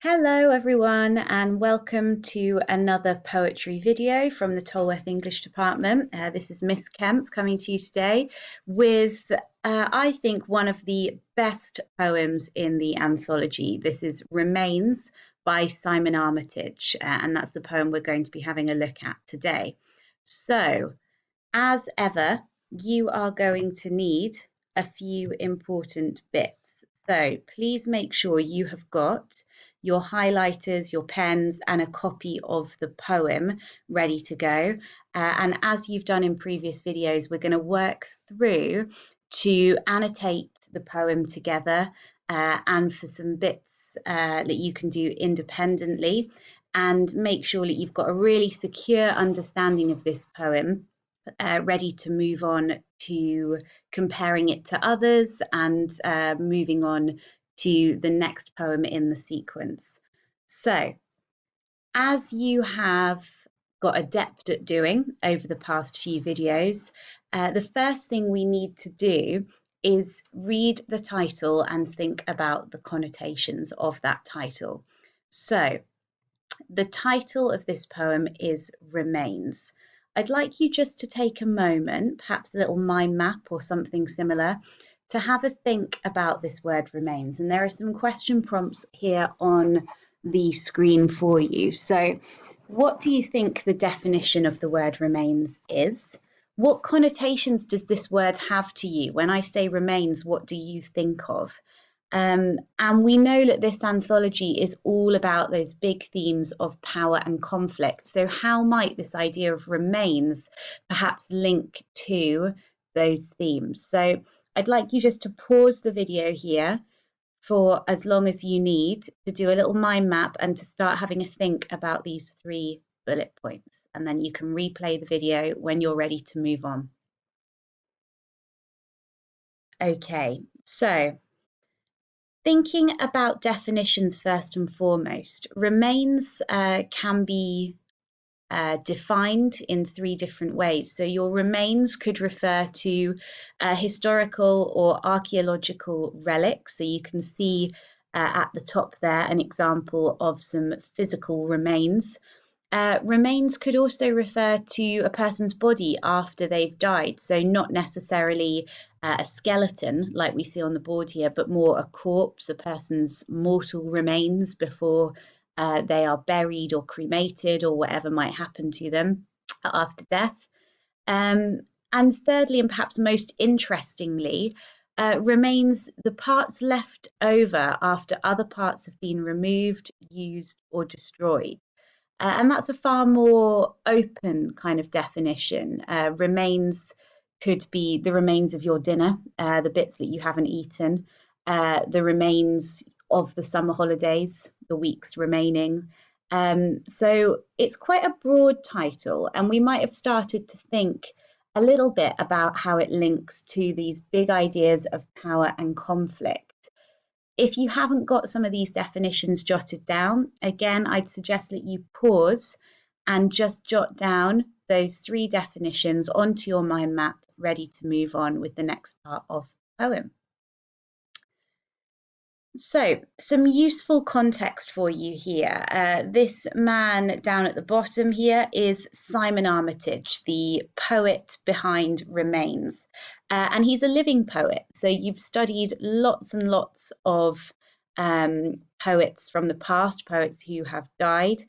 Hello everyone and welcome to another poetry video from the Tolworth English department. This is Miss Kemp coming to you today with I think one of the best poems in the anthology. This is Remains by Simon Armitage, and that's the poem we're going to be having a look at today. So as ever, you are going to need a few important bits. So please make sure you have got your highlighters, your pens, and a copy of the poem ready to go. And as you've done in previous videos, we're going to work through to annotate the poem together and for some bits that you can do independently, and make sure that you've got a really secure understanding of this poem, ready to move on to comparing it to others and moving on to the next poem in the sequence. So, as you have got adept at doing over the past few videos, the first thing we need to do is read the title and think about the connotations of that title. So, the title of this poem is Remains. I'd like you just to take a moment, perhaps a little mind map or something similar, to have a think about this word remains. And there are some question prompts here on the screen for you. So, what do you think the definition of the word remains is? What connotations does this word have to you? When I say remains, what do you think of? And we know that this anthology is all about those big themes of power and conflict. So how might this idea of remains perhaps link to those themes? So I'd like you just to pause the video here for as long as you need to do a little mind map and to start having a think about these 3 bullet points. And then you can replay the video when you're ready to move on. Okay, so thinking about definitions first and foremost, remains can be defined in 3 different ways. So your remains could refer to historical or archaeological relics. So you can see at the top there an example of some physical remains. Remains could also refer to a person's body after they've died, so not necessarily a skeleton like we see on the board here, but more a corpse, a person's mortal remains before they are buried or cremated or whatever might happen to them after death. And thirdly, and perhaps most interestingly, remains the parts left over after other parts have been removed, used, or destroyed. And that's a far more open kind of definition. Remains could be the remains of your dinner, the bits that you haven't eaten, the remains of the summer holidays, the weeks remaining. So it's quite a broad title, and we might have started to think a little bit about how it links to these big ideas of power and conflict. If you haven't got some of these definitions jotted down, again, I'd suggest that you pause and just jot down those 3 definitions onto your mind map, ready to move on with the next part of the poem. So, some useful context for you here. This man down at the bottom here is Simon Armitage, the poet behind Remains. And he's a living poet. So you've studied lots and lots of poets from the past, poets who have died.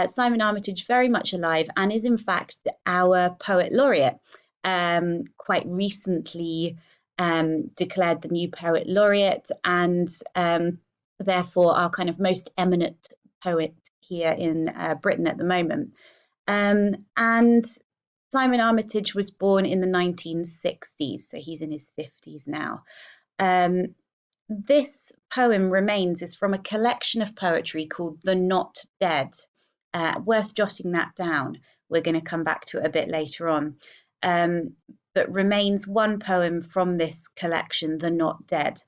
Simon Armitage, very much alive, and is in fact our poet laureate. Quite recently declared the new poet laureate, and therefore our kind of most eminent poet here in Britain at the moment. And Simon Armitage was born in the 1960s, so he's in his 50s now. This poem, Remains, is from a collection of poetry called The Not Dead. Worth jotting that down. We're going to come back to it a bit later on. But Remains one poem from this collection, The Not Dead.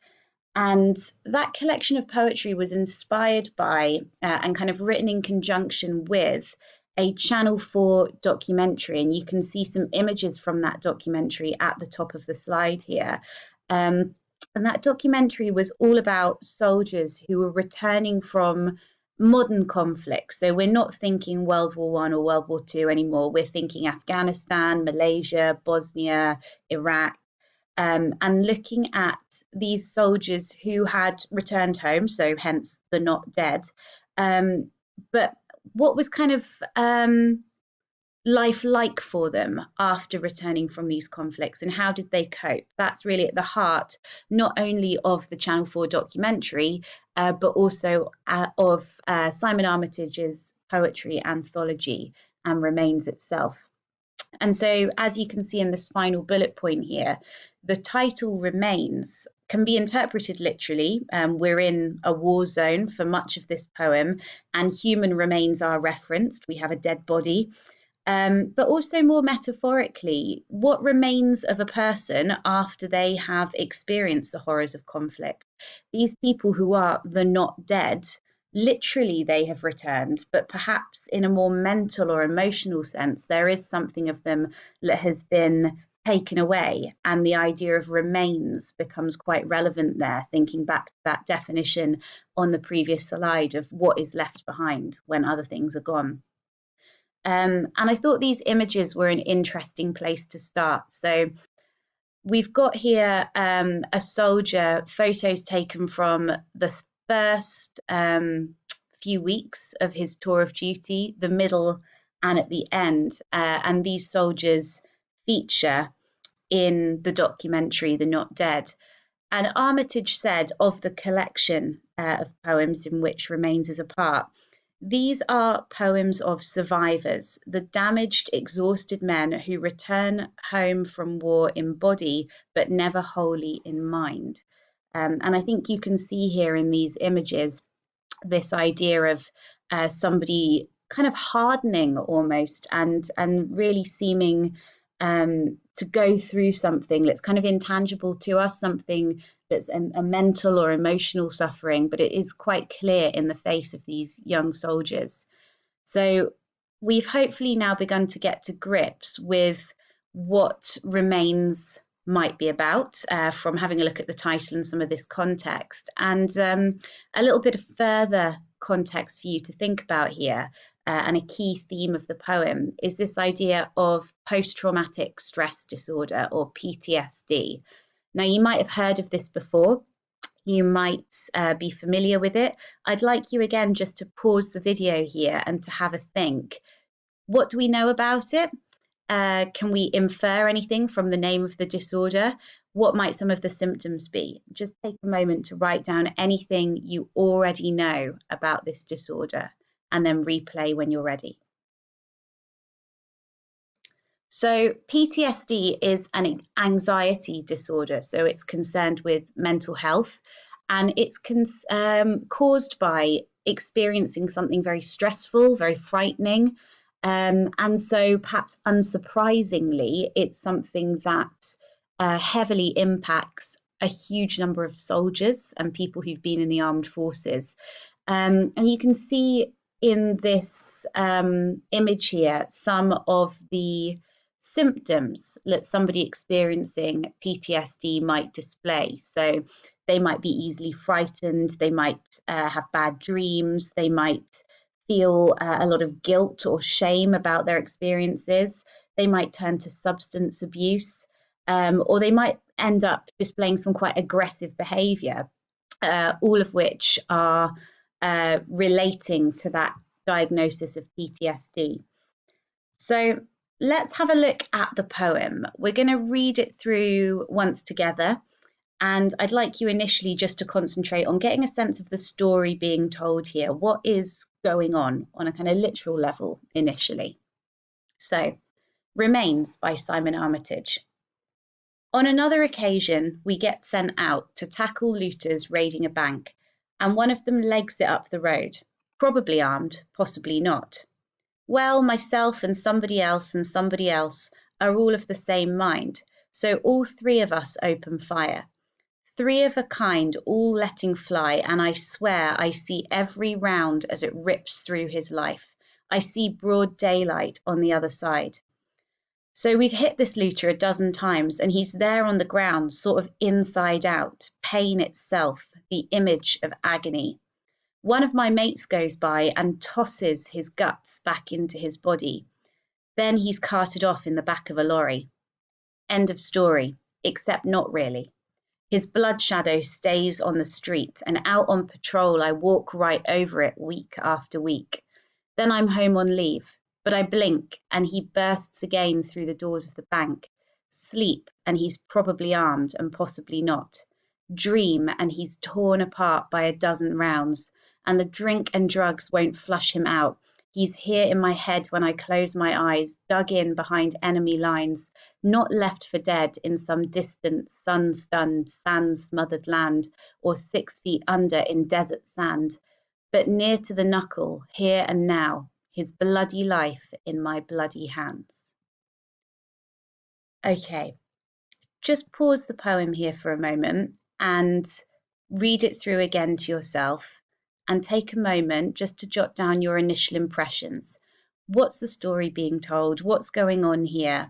And that collection of poetry was inspired by and kind of written in conjunction with a Channel 4 documentary. And you can see some images from that documentary at the top of the slide here. And that documentary was all about soldiers who were returning from modern conflicts. So we're not thinking World War One or World War Two anymore. We're thinking Afghanistan, Malaysia, Bosnia, Iraq, and looking at these soldiers who had returned home, so hence the not dead. But what was kind of life like for them after returning from these conflicts, and how did they cope? That's really at the heart not only of the Channel 4 documentary, but also of Simon Armitage's poetry anthology and Remains itself. And so, as you can see in this final bullet point here, the title Remains can be interpreted literally. We're in a war zone for much of this poem, and human remains are referenced. We have a dead body. But also more metaphorically, what remains of a person after they have experienced the horrors of conflict? These people who are the not dead, literally they have returned, but perhaps in a more mental or emotional sense, there is something of them that has been taken away, and the idea of remains becomes quite relevant there, thinking back to that definition on the previous slide of what is left behind when other things are gone. And I thought these images were an interesting place to start. So we've got here a soldier, photos taken from the first few weeks of his tour of duty, the middle, and at the end. And these soldiers feature in the documentary, The Not Dead. And Armitage said of the collection of poems in which Remains is a part, these are poems of survivors, the damaged, exhausted men who return home from war in body, but never wholly in mind. And I think you can see here in these images this idea of somebody kind of hardening almost, and really seeming to go through something that's kind of intangible to us, something that's a mental or emotional suffering, but it is quite clear in the face of these young soldiers. So we've hopefully now begun to get to grips with what Remains might be about from having a look at the title and some of this context, and a little bit of further context for you to think about here. And a key theme of the poem is this idea of post-traumatic stress disorder, or PTSD. Now, you might have heard of this before. You might be familiar with it. I'd like you again just to pause the video here and to have a think. What do we know about it? Can we infer anything from the name of the disorder? What might some of the symptoms be? Just take a moment to write down anything you already know about this disorder, and then replay when you're ready. So PTSD is an anxiety disorder, so it's concerned with mental health, and it's caused by experiencing something very stressful, very frightening, and so perhaps unsurprisingly, it's something that heavily impacts a huge number of soldiers and people who've been in the armed forces. And you can see in this image here some of the symptoms that somebody experiencing PTSD might display. So they might be easily frightened, they might have bad dreams, they might feel a lot of guilt or shame about their experiences, they might turn to substance abuse, or they might end up displaying some quite aggressive behaviour, all of which are relating to that diagnosis of PTSD. So let's have a look at the poem. We're going to read it through once together, and I'd like you initially just to concentrate on getting a sense of the story being told here. What is going on a kind of literal level initially? So, Remains by Simon Armitage. On another occasion, we get sent out to tackle looters raiding a bank, and one of them legs it up the road, probably armed, possibly not. Well, myself and somebody else are all of the same mind, so all three of us open fire. Three of a kind, all letting fly, and I swear I see every round as it rips through his life. I see broad daylight on the other side. So we've hit this looter a dozen times, and he's there on the ground, sort of inside out, pain itself, the image of agony. One of my mates goes by and tosses his guts back into his body. Then he's carted off in the back of a lorry. End of story, except not really. His blood shadow stays on the street, and out on patrol I walk right over it week after week. Then I'm home on leave, but I blink and he bursts again through the doors of the bank. Sleep and he's probably armed and possibly not. Dream and he's torn apart by a dozen rounds, and the drink and drugs won't flush him out. He's here in my head when I close my eyes, dug in behind enemy lines, not left for dead in some distant, sun-stunned, sand-smothered land, or 6 feet under in desert sand, but near to the knuckle, here and now, his bloody life in my bloody hands. Okay, just pause the poem here for a moment and read it through again to yourself, and take a moment just to jot down your initial impressions. What's the story being told? What's going on here?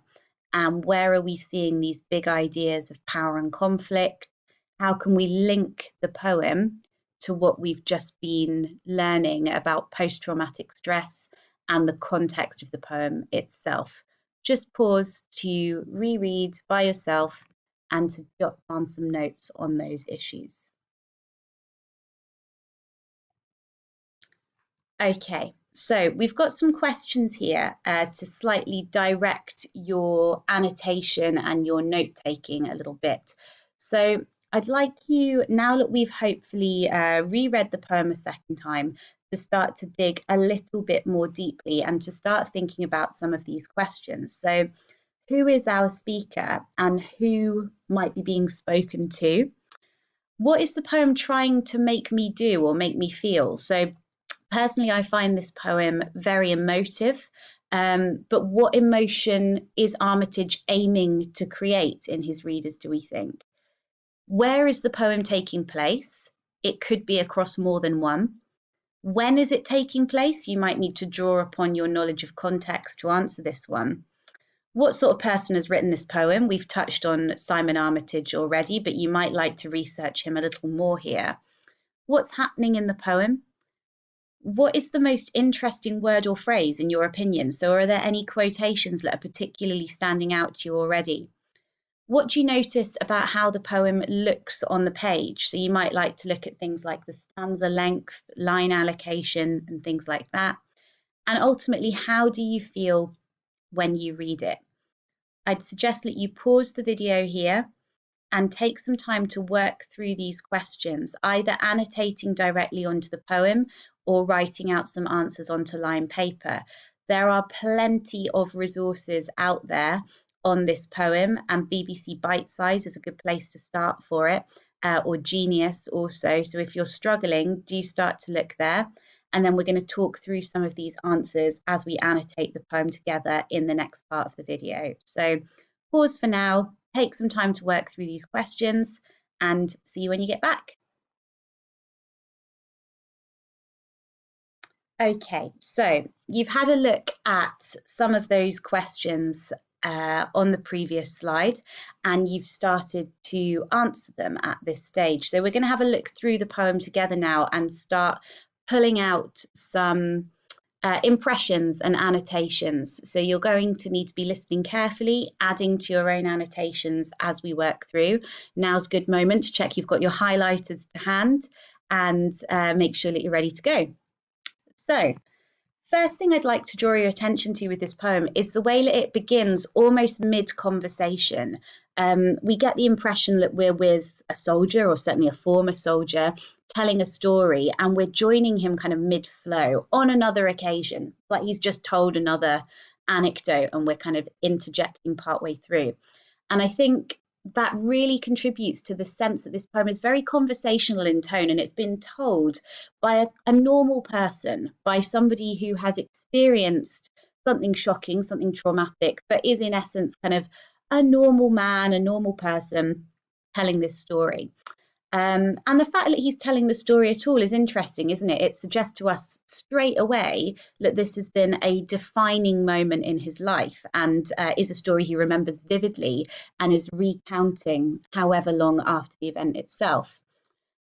And where are we seeing these big ideas of power and conflict? How can we link the poem to what we've just been learning about post-traumatic stress and the context of the poem itself? Just pause to reread by yourself and to jot down some notes on those issues. Okay, so we've got some questions here to slightly direct your annotation and your note taking a little bit. So I'd like you, now that we've hopefully reread the poem a second time, to start to dig a little bit more deeply and to start thinking about some of these questions. So who is our speaker and who might be being spoken to? What is the poem trying to make me do or make me feel? So personally, I find this poem very emotive, but what emotion is Armitage aiming to create in his readers, do we think? Where is the poem taking place? It could be across more than one. When is it taking place? You might need to draw upon your knowledge of context to answer this one. What sort of person has written this poem? We've touched on Simon Armitage already, but you might like to research him a little more here. What's happening in the poem? What is the most interesting word or phrase in your opinion? So are there any quotations that are particularly standing out to you already? What do you notice about how the poem looks on the page? So you might like to look at things like the stanza length, line allocation, and things like that. And ultimately, how do you feel when you read it? I'd suggest that you pause the video here and take some time to work through these questions, either annotating directly onto the poem or writing out some answers onto lined paper. There are plenty of resources out there on this poem, and BBC Bite Size is a good place to start for it, or Genius also. So if you're struggling, do start to look there. And then we're going to talk through some of these answers as we annotate the poem together in the next part of the video. So pause for now, take some time to work through these questions, and see you when you get back. Okay, so you've had a look at some of those questions on the previous slide, and you've started to answer them at this stage. So we're going to have a look through the poem together now and start pulling out some impressions and annotations. So you're going to need to be listening carefully, adding to your own annotations as we work through. Now's a good moment to check you've got your highlighters to hand and make sure that you're ready to go. So first thing I'd like to draw your attention to with this poem is the way that it begins almost mid-conversation. We get the impression that we're with a soldier, or certainly a former soldier, telling a story, and we're joining him kind of mid-flow on another occasion, like he's just told another anecdote and we're kind of interjecting partway through. And I think that really contributes to the sense that this poem is very conversational in tone, and it's been told by a normal person, by somebody who has experienced something shocking, something traumatic, but is in essence kind of a normal man, a normal person telling this story. And the fact that he's telling the story at all is interesting, isn't it? It suggests to us straight away that this has been a defining moment in his life, and is a story he remembers vividly and is recounting however long after the event itself.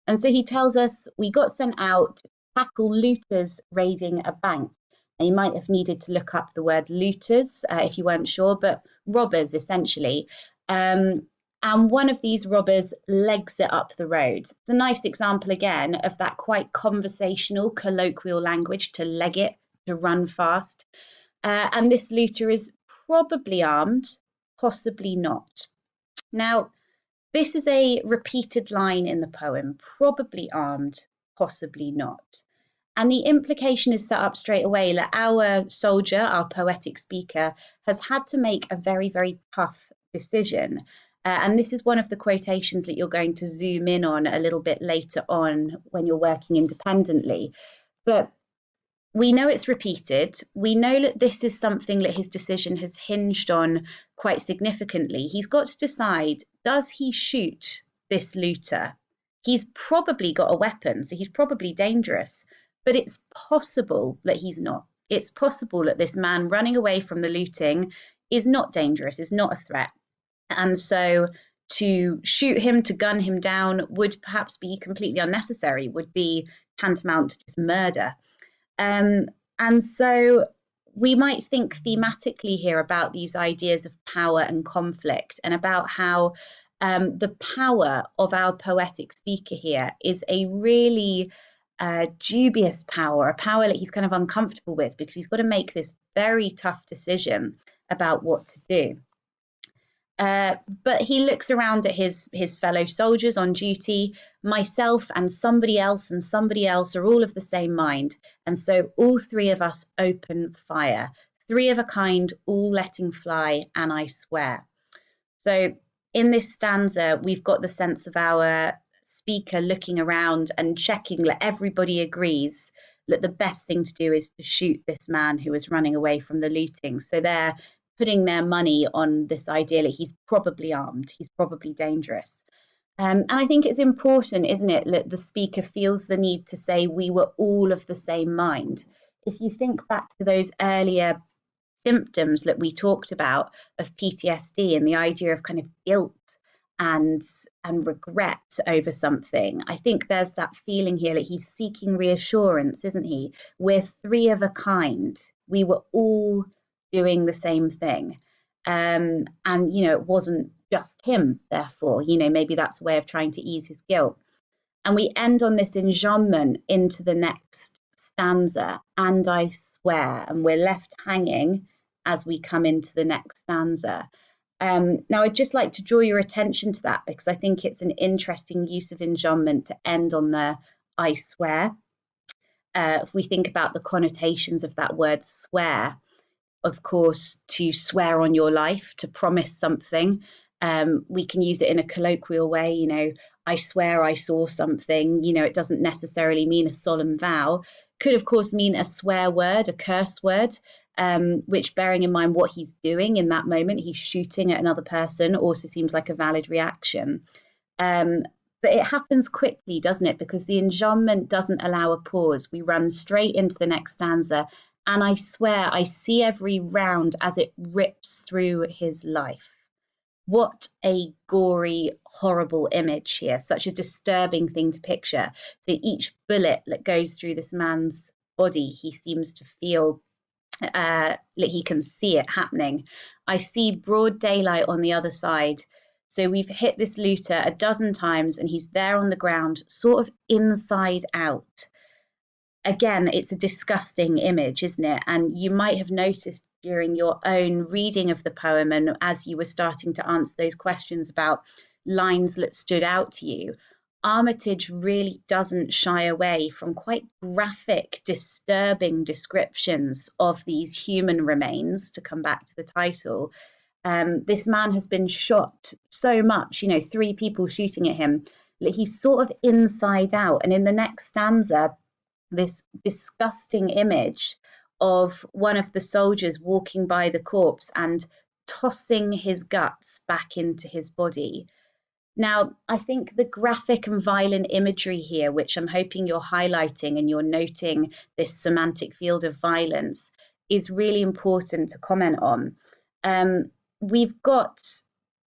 And so he tells us, we got sent out, tackle looters raiding a bank. Now, you might have needed to look up the word looters if you weren't sure, but robbers essentially. And one of these robbers legs it up the road. It's a nice example again of that quite conversational, colloquial language, to leg it, to run fast. And this looter is probably armed, possibly not. Now, this is a repeated line in the poem, probably armed, possibly not. And the implication is set up straight away that our soldier, our poetic speaker, has had to make a very, very tough decision. And this is one of the quotations that you're going to zoom in on a little bit later on when you're working independently. But we know it's repeated. We know that this is something that his decision has hinged on quite significantly. He's got to decide, does he shoot this looter? He's probably got a weapon, so he's probably dangerous. But it's possible that he's not. It's possible that this man running away from the looting is not dangerous, is not a threat. And so to shoot him, to gun him down, would perhaps be completely unnecessary, would be tantamount to just murder. And so we might think thematically here about these ideas of power and conflict, and about how the power of our poetic speaker here is a really dubious power, a power that he's kind of uncomfortable with, because he's got to make this very tough decision about what to do. But he looks around at his fellow soldiers on duty. Myself and somebody else are all of the same mind. And so all three of us open fire. Three of a kind, all letting fly, and I swear. So in this stanza, we've got the sense of our speaker looking around and checking that everybody agrees that the best thing to do is to shoot this man who is running away from the looting. So they're putting their money on this idea that he's probably armed, he's probably dangerous. And I think it's important, isn't it, that the speaker feels the need to say we were all of the same mind. If you think back to those earlier symptoms that we talked about of PTSD and the idea of kind of guilt and regret over something, I think there's that feeling here that he's seeking reassurance, isn't he? We're three of a kind. We were all doing the same thing. And, it wasn't just him, therefore, maybe that's a way of trying to ease his guilt. And we end on this enjambment into the next stanza, and I swear, and we're left hanging as we come into the next stanza. Now, I'd just like to draw your attention to that, because I think it's an interesting use of enjambment to end on the I swear. If we think about the connotations of that word swear, of course, to swear on your life, to promise something. We can use it in a colloquial way, I swear I saw something. It doesn't necessarily mean a solemn vow. Could, of course, mean a swear word, a curse word, which, bearing in mind what he's doing in that moment, he's shooting at another person, also seems like a valid reaction. But it happens quickly, doesn't it? Because the enjambment doesn't allow a pause. We run straight into the next stanza. And I swear I see every round as it rips through his life. What a gory, horrible image here. Such a disturbing thing to picture. So each bullet that goes through this man's body, he seems to feel that he can see it happening. I see broad daylight on the other side. So we've hit this looter a dozen times and he's there on the ground, sort of inside out. Again, it's a disgusting image, isn't it? And you might have noticed during your own reading of the poem, and as you were starting to answer those questions about lines that stood out to you, Armitage really doesn't shy away from quite graphic, disturbing descriptions of these human remains, to come back to the title. This man has been shot so much, 3 people shooting at him, that he's sort of inside out. And in the next stanza, this disgusting image of one of the soldiers walking by the corpse and tossing his guts back into his body. Now, I think the graphic and violent imagery here, which I'm hoping you're highlighting and you're noting this semantic field of violence, is really important to comment on. We've got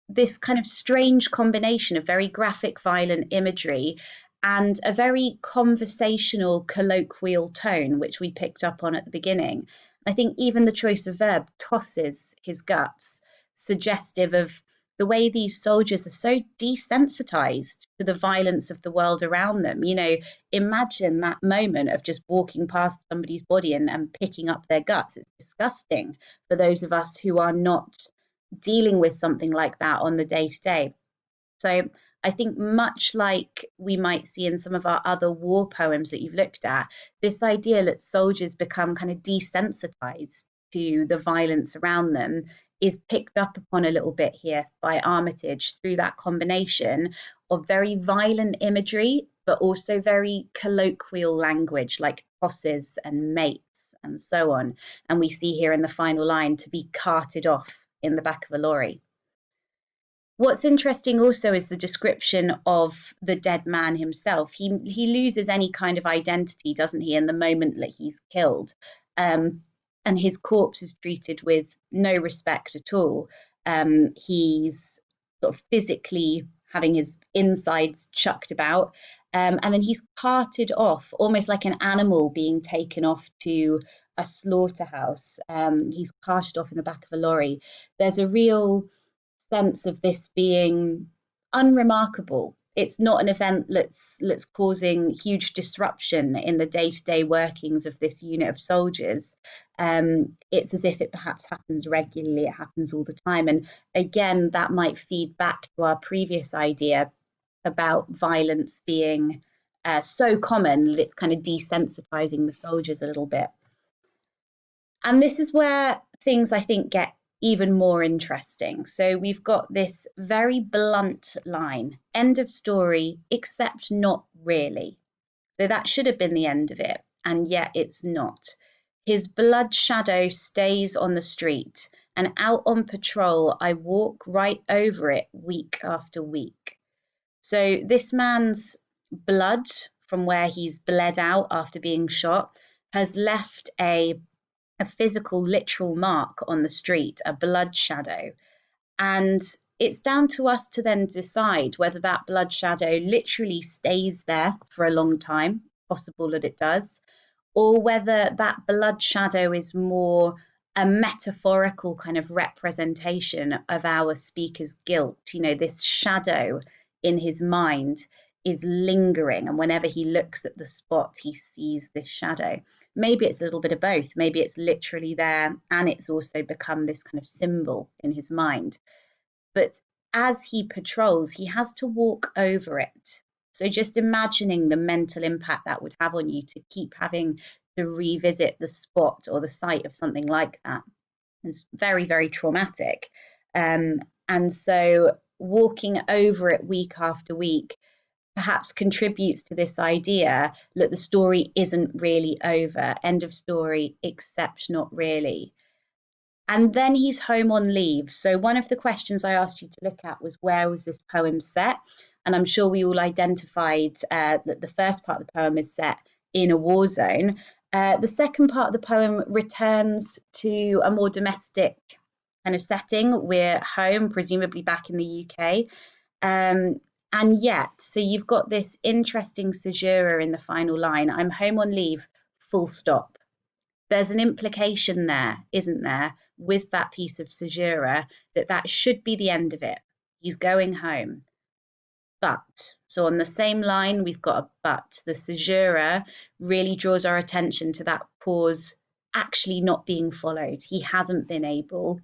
this kind of strange combination of very graphic, violent imagery and a very conversational, colloquial tone, which we picked up on at the beginning. I think even the choice of verb, tosses his guts, suggestive of the way these soldiers are so desensitized to the violence of the world around them. You know, imagine that moment of just walking past somebody's body and picking up their guts. It's disgusting for those of us who are not dealing with something like that on the day to day. So I think much like we might see in some of our other war poems that you've looked at, this idea that soldiers become kind of desensitized to the violence around them is picked up upon a little bit here by Armitage through that combination of very violent imagery, but also very colloquial language like tosses and mates and so on. And we see here in the final line, to be carted off in the back of a lorry. What's interesting also is the description of the dead man himself. He loses any kind of identity, doesn't he, in the moment that he's killed, and his corpse is treated with no respect at all. He's sort of physically having his insides chucked about, and then he's carted off, almost like an animal being taken off to a slaughterhouse. He's carted off in the back of a lorry. There's a real sense of this being unremarkable. It's not an event that's causing huge disruption in the day-to-day workings of this unit of soldiers. It's as if it perhaps happens regularly, it happens all the time. And again, that might feed back to our previous idea about violence being so common that it's kind of desensitizing the soldiers a little bit. And this is where things, I think, get even more interesting. So we've got this very blunt line, end of story, except not really. So that should have been the end of it, and yet it's not. His blood shadow stays on the street, and out on patrol, I walk right over it week after week. So this man's blood, from where he's bled out after being shot, has left a physical, literal mark on the street, a blood shadow. And it's down to us to then decide whether that blood shadow literally stays there for a long time, possible that it does, or whether that blood shadow is more a metaphorical kind of representation of our speaker's guilt. You know, this shadow in his mind is lingering, and whenever he looks at the spot, he sees this shadow. Maybe it's a little bit of both. Maybe it's literally there and it's also become this kind of symbol in his mind. But as he patrols, he has to walk over it. So just imagining the mental impact that would have on you to keep having to revisit the spot or the site of something like that. It's very, very traumatic. And so walking over it week after week perhaps contributes to this idea that the story isn't really over, end of story, except not really. And then he's home on leave. So one of the questions I asked you to look at was, where was this poem set? And I'm sure we all identified that the first part of the poem is set in a war zone. The second part of the poem returns to a more domestic kind of setting. We're home, presumably back in the UK. And yet, so you've got this interesting caesura in the final line, I'm home on leave, full stop. There's an implication there, isn't there, with that piece of caesura, that should be the end of it. He's going home. But, so on the same line, we've got a but. The caesura really draws our attention to that pause actually not being followed. He hasn't been able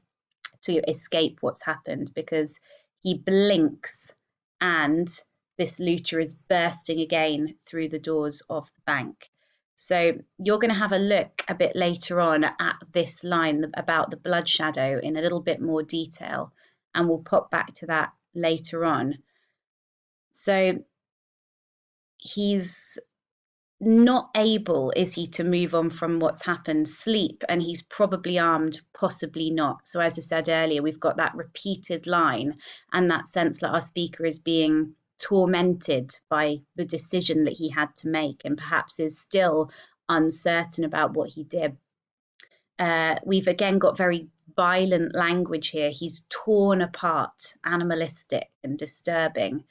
to escape what's happened because he blinks and this looter is bursting again through the doors of the bank. So you're going to have a look a bit later on at this line about the blood shadow in a little bit more detail, and we'll pop back to that later on. So he's not able, is he, to move on from what's happened, sleep, and he's probably armed, possibly not. So as I said earlier, we've got that repeated line and that sense that our speaker is being tormented by the decision that he had to make and perhaps is still uncertain about what he did. We've again got very violent language here. He's torn apart, animalistic and disturbing.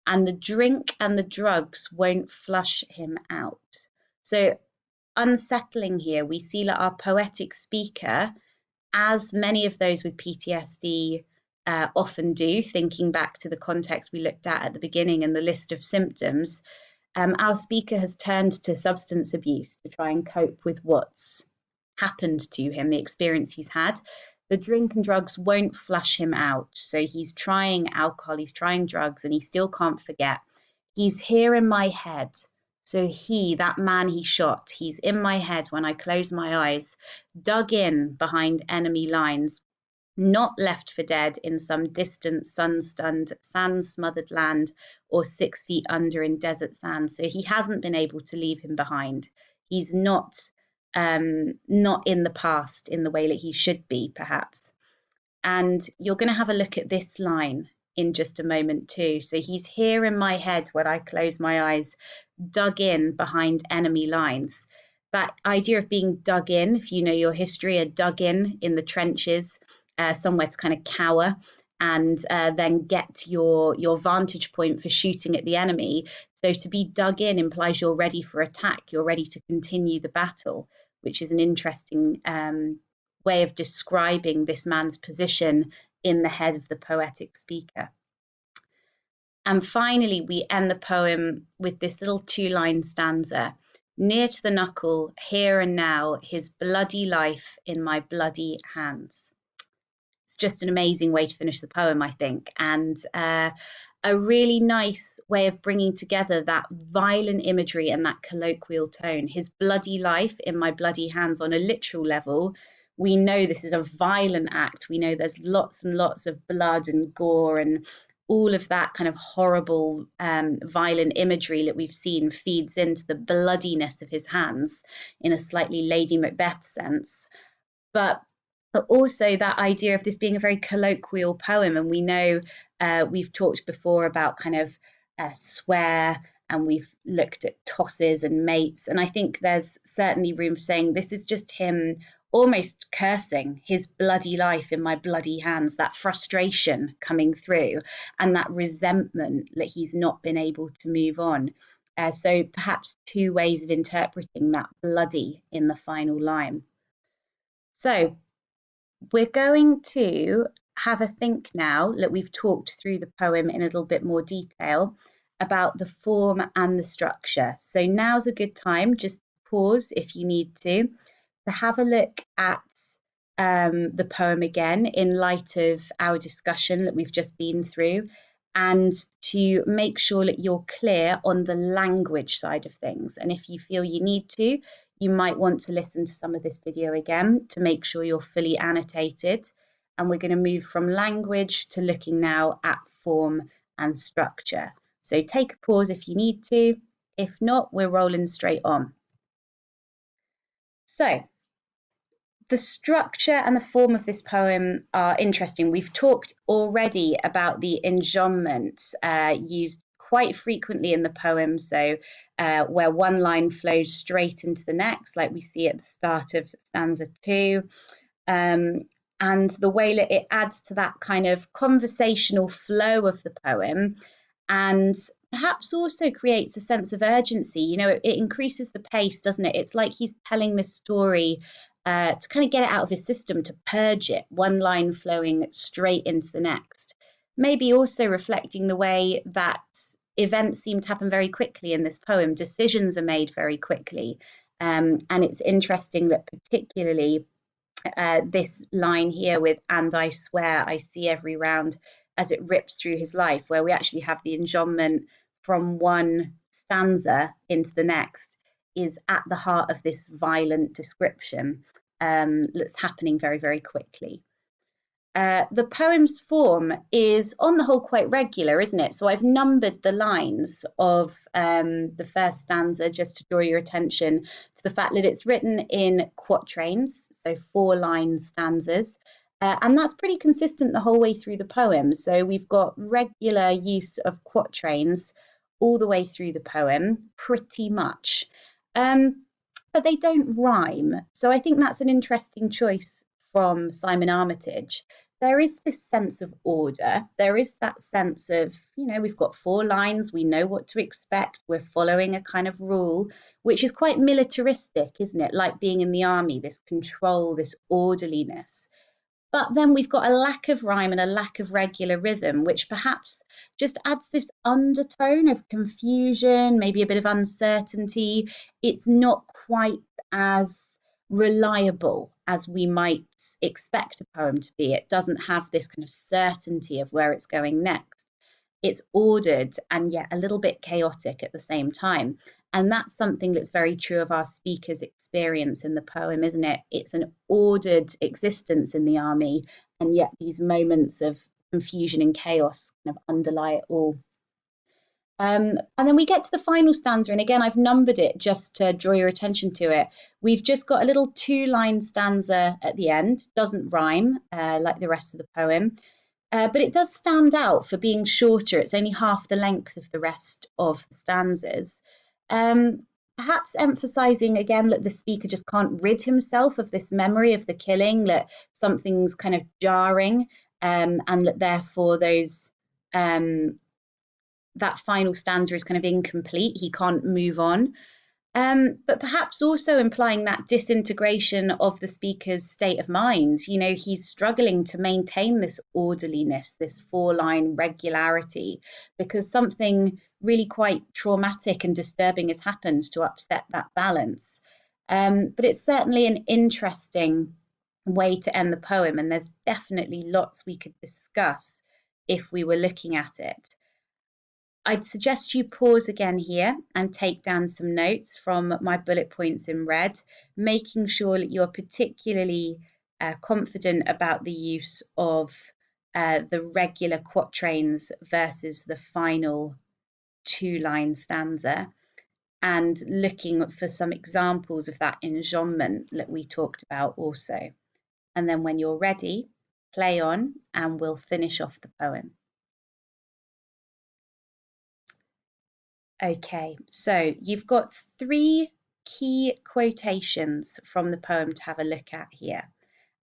and the drink and the drugs won't flush him out. So unsettling here, we see that our poetic speaker, as many of those with PTSD often do, thinking back to the context we looked at the beginning and the list of symptoms, our speaker has turned to substance abuse to try and cope with what's happened to him, the experience he's had. The drink and drugs won't flush him out. So he's trying alcohol, he's trying drugs, and he still can't forget. He's here in my head. So that man he shot, he's in my head when I close my eyes, dug in behind enemy lines, not left for dead in some distant, sun-stunned, sand-smothered land or 6 feet under in desert sand. So he hasn't been able to leave him behind. He's not in the past in the way that he should be, perhaps. And you're going to have a look at this line in just a moment too. So he's here in my head when I close my eyes, dug in behind enemy lines. That idea of being dug in, if you know your history, are dug in the trenches, somewhere to kind of cower and then get your vantage point for shooting at the enemy. So to be dug in implies you're ready for attack, you're ready to continue the battle, which is an interesting way of describing this man's position in the head of the poetic speaker. And finally, we end the poem with this little 2-line stanza. Near to the knuckle, here and now, his bloody life in my bloody hands. It's just an amazing way to finish the poem, I think, and a really nice way of bringing together that violent imagery and that colloquial tone. His bloody life in my bloody hands. On a literal level, we know this is a violent act. We know there's lots and lots of blood and gore, and all of that kind of horrible, violent imagery that we've seen feeds into the bloodiness of his hands in a slightly Lady Macbeth sense. But also that idea of this being a very colloquial poem. And we know we've talked before about kind of swear, and we've looked at tosses and mates. And I think there's certainly room for saying this is just him almost cursing his bloody life in my bloody hands, that frustration coming through and that resentment that he's not been able to move on. So perhaps 2 ways of interpreting that bloody in the final line. So we're going to have a think now that we've talked through the poem in a little bit more detail about the form and the structure. So now's a good time, just pause if you need to have a look at the poem again in light of our discussion that we've just been through, and to make sure that you're clear on the language side of things. And if you feel you need to, you might want to listen to some of this video again to make sure you're fully annotated. And we're going to move from language to looking now at form and structure. So take a pause if you need to. If not, we're rolling straight on. So the structure and the form of this poem are interesting. We've talked already about the enjambment used quite frequently in the poem, so where one line flows straight into the next, like we see at the start of stanza 2, and the way that it adds to that kind of conversational flow of the poem, and perhaps also creates a sense of urgency. You know, it increases the pace, doesn't it? It's like he's telling this story to kind of get it out of his system, to purge it, one line flowing straight into the next. Maybe also reflecting the way that events seem to happen very quickly in this poem. Decisions are made very quickly. And it's interesting that particularly this line here with, and I swear I see every round, as it rips through his life, where we actually have the enjambment from one stanza into the next, is at the heart of this violent description that's happening very, very quickly. The poem's form is on the whole quite regular, isn't it? So I've numbered the lines of the first stanza just to draw your attention to the fact that it's written in quatrains, so 4-line stanzas. And that's pretty consistent the whole way through the poem. So we've got regular use of quatrains all the way through the poem, pretty much. But they don't rhyme. So I think that's an interesting choice from Simon Armitage, there is this sense of order. There is that sense of, we've got 4 lines, we know what to expect, we're following a kind of rule, which is quite militaristic, isn't it? Like being in the army, this control, this orderliness. But then we've got a lack of rhyme and a lack of regular rhythm, which perhaps just adds this undertone of confusion, maybe a bit of uncertainty. It's not quite as reliable as we might expect a poem to be. It doesn't have this kind of certainty of where it's going next. It's ordered and yet a little bit chaotic at the same time. And that's something that's very true of our speaker's experience in the poem, isn't it? It's an ordered existence in the army, and yet these moments of confusion and chaos kind of underlie it all. And then we get to the final stanza, and again, I've numbered it just to draw your attention to it. We've just got a little 2-line stanza at the end, doesn't rhyme like the rest of the poem. But it does stand out for being shorter. It's only half the length of the rest of the stanzas. Perhaps emphasizing again that the speaker just can't rid himself of this memory of the killing, that something's kind of jarring, and that therefore that final stanza is kind of incomplete. He can't move on. But perhaps also implying that disintegration of the speaker's state of mind. He's struggling to maintain this orderliness, this 4-line regularity, because something really quite traumatic and disturbing has happened to upset that balance. But it's certainly an interesting way to end the poem, and there's definitely lots we could discuss if we were looking at it. I'd suggest you pause again here and take down some notes from my bullet points in red, making sure that you're particularly confident about the use of the regular quatrains versus the final 2-line stanza, and looking for some examples of that enjambment that we talked about also. And then when you're ready, play on and we'll finish off the poem. Okay, so you've got 3 key quotations from the poem to have a look at here.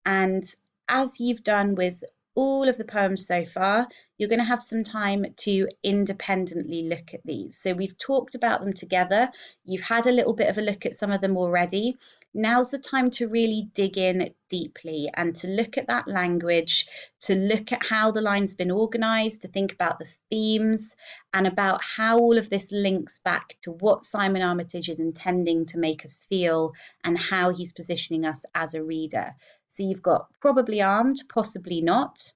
And as you've done with all of the poems so far, you're going to have some time to independently look at these. So we've talked about them together. You've had a little bit of a look at some of them already. Now's the time to really dig in deeply and to look at that language, to look at how the line's been organised, to think about the themes and about how all of this links back to what Simon Armitage is intending to make us feel and how he's positioning us as a reader. So you've got probably armed, possibly not.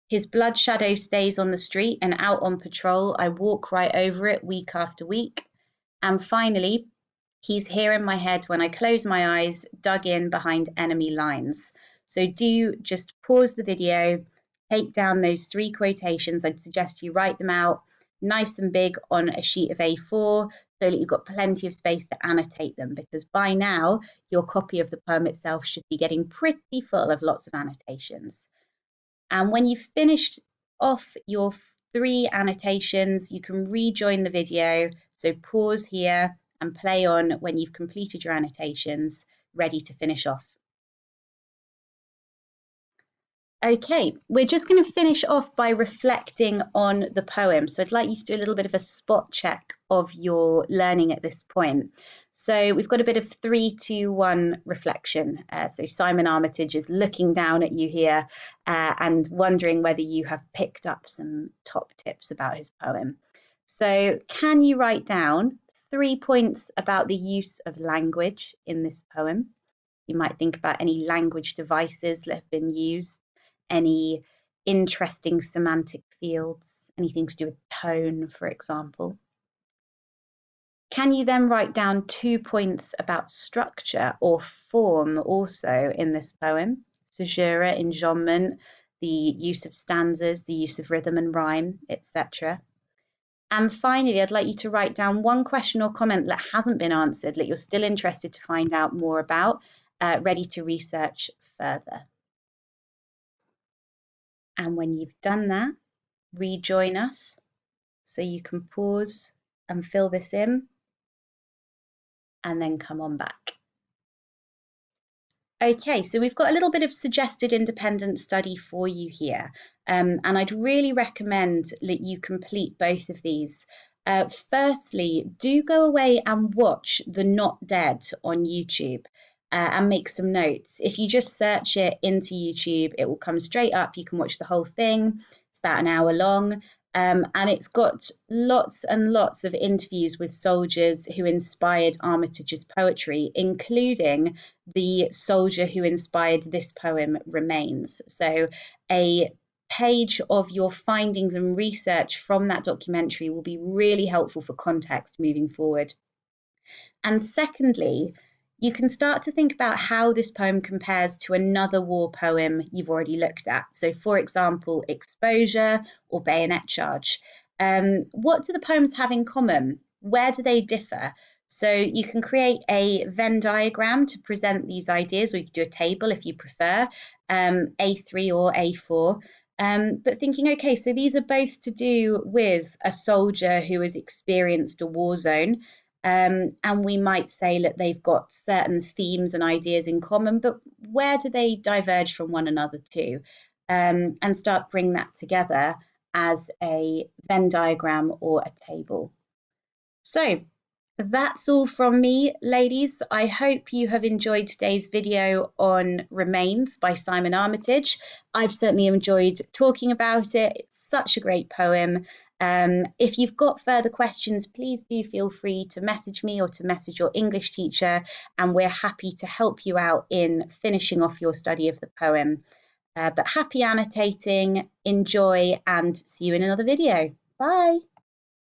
His blood shadow stays on the street and out on patrol. I walk right over it week after week. And finally, he's here in my head when I close my eyes, dug in behind enemy lines. So do just pause the video, take down those 3 quotations. I'd suggest you write them out nice and big on a sheet of A4 so that you've got plenty of space to annotate them, because by now your copy of the poem itself should be getting pretty full of lots of annotations. And when you've finished off your 3 annotations, you can rejoin the video. So pause here and play on when you've completed your annotations, ready to finish off. Okay, we're just going to finish off by reflecting on the poem. So I'd like you to do a little bit of a spot check of your learning at this point. So we've got a bit of 3, 2, 1 reflection. So Simon Armitage is looking down at you here and wondering whether you have picked up some top tips about his poem. So can you write down 3 points about the use of language in this poem? You might think about any language devices that have been used, any interesting semantic fields, anything to do with tone, for example. Can you then write down 2 points about structure or form also in this poem? Caesura, enjambment, the use of stanzas, the use of rhythm and rhyme, etc. And finally, I'd like you to write down 1 question or comment that hasn't been answered, that you're still interested to find out more about, ready to research further. And when you've done that, rejoin us so you can pause and fill this in and then come on back. Okay, so we've got a little bit of suggested independent study for you here. And I'd really recommend that you complete both of these. Firstly, do go away and watch The Not Dead on YouTube. And make some notes. If you just search it into YouTube, it will come straight up. You can watch the whole thing. It's about an hour long. And it's got lots and lots of interviews with soldiers who inspired Armitage's poetry, including the soldier who inspired this poem remains. So, a page of your findings and research from that documentary will be really helpful for context moving forward. And secondly, you can start to think about how this poem compares to another war poem you've already looked at. So, for example, Exposure or Bayonet Charge. What do the poems have in common? Where do they differ? So you can create a Venn diagram to present these ideas, or you can do a table if you prefer, A3 or A4. But thinking, okay, so these are both to do with a soldier who has experienced a war zone. And we might say that they've got certain themes and ideas in common, but where do they diverge from one another too? And start bringing that together as a Venn diagram or a table. So that's all from me, ladies. I hope you have enjoyed today's video on Remains by Simon Armitage. I've certainly enjoyed talking about it. It's such a great poem. If you've got further questions, please do feel free to message me or to message your English teacher, and we're happy to help you out in finishing off your study of the poem. But happy annotating, enjoy, and see you in another video. Bye.